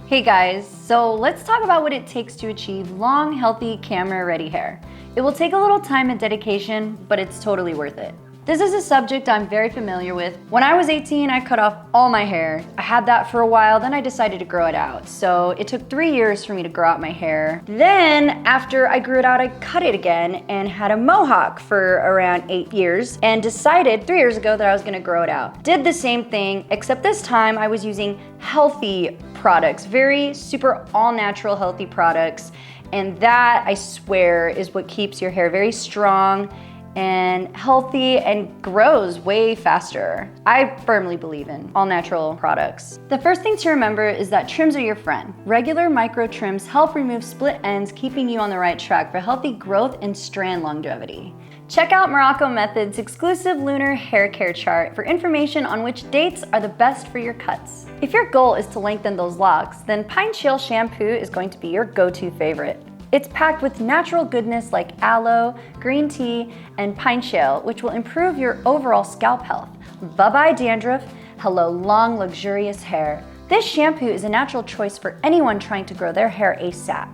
Hey guys, so let's talk about what it takes to achieve long, healthy, camera-ready hair. It will take a little time and dedication, but it's totally worth it. This is a subject I'm very familiar with. When I was 18, I cut off all my hair. I had that for a while, then I decided to grow it out. So it took 3 years for me to grow out my hair. Then, after I grew it out, I cut it again and had a mohawk for around 8 years and decided 3 years ago that I was gonna grow it out. Did the same thing, except this time I was using healthy products, very super all-natural healthy products. And that, I swear, is what keeps your hair very strong and healthy and grows way faster. I firmly believe in all natural products. The first thing to remember is that trims are your friend. Regular micro trims help remove split ends, keeping you on the right track for healthy growth and strand longevity. Check out Morrocco Method's exclusive Lunar hair care chart for information on which dates are the best for your cuts. If your goal is to lengthen those locks, then 𝙃𝙍𝙍 shampoo is going to be your go-to favorite. It's packed with natural goodness like aloe, green tea, and 𝙃𝙍𝙍, which will improve your overall scalp health. Bye-bye dandruff, hello long, luxurious hair. This shampoo is a natural choice for anyone trying to grow their hair ASAP.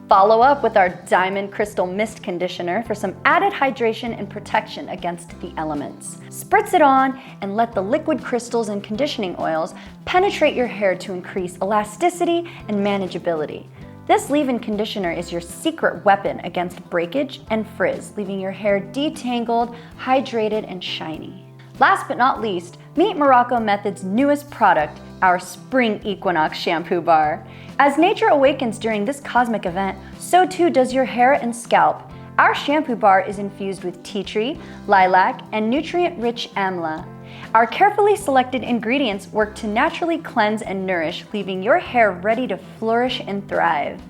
Follow up with our Diamond Crystal Mist Conditioner for some added hydration and protection against the elements. Spritz it on and let the liquid crystals and conditioning oils penetrate your hair to increase elasticity and manageability. This leave-in conditioner is your secret weapon against breakage and frizz, leaving your hair detangled, hydrated, and shiny. Last but not least, meet Morrocco Method's newest product, our Spring Equinox Shampoo Bar. As nature awakens during this cosmic event, so too does your hair and scalp. Our shampoo bar is infused with tea tree, lilac, and nutrient-rich amla. Our carefully selected ingredients work to naturally cleanse and nourish, leaving your hair ready to flourish and thrive.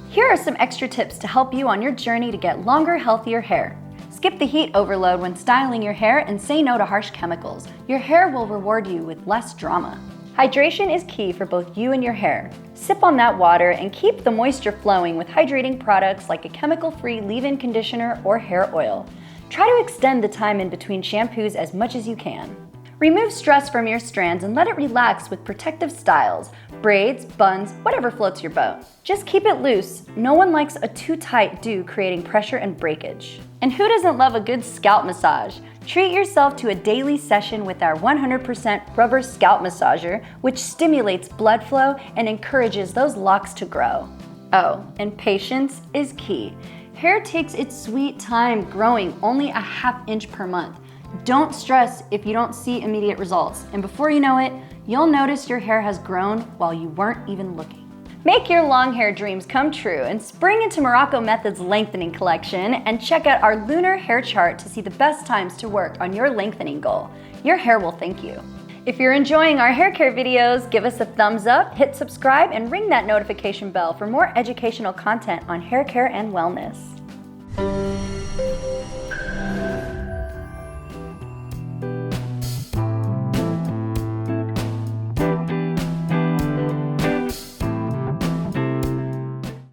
Here are some extra tips to help you on your journey to get longer, healthier hair. Skip the heat overload when styling your hair and say no to harsh chemicals. Your hair will reward you with less drama. Hydration is key for both you and your hair. Sip on that water and keep the moisture flowing with hydrating products like a chemical-free leave-in conditioner or hair oil. Try to extend the time in between shampoos as much as you can. Remove stress from your strands and let it relax with protective styles, braids, buns, whatever floats your boat. Just keep it loose. No one likes a too tight do creating pressure and breakage. And who doesn't love a good scalp massage? Treat yourself to a daily session with our 100% rubber scalp massager, which stimulates blood flow and encourages those locks to grow. Oh, and patience is key. Hair takes its sweet time growing, only a ½ inch per month. Don't stress if you don't see immediate results, and before you know it, you'll notice your hair has grown while you weren't even looking. Make your long hair dreams come true and spring into Morrocco Method's lengthening collection and check out our Lunar hair chart to see the best times to work on your lengthening goal. Your hair will thank you. If you're enjoying our hair care videos, give us a thumbs up, hit subscribe, and ring that notification bell for more educational content on hair care and wellness.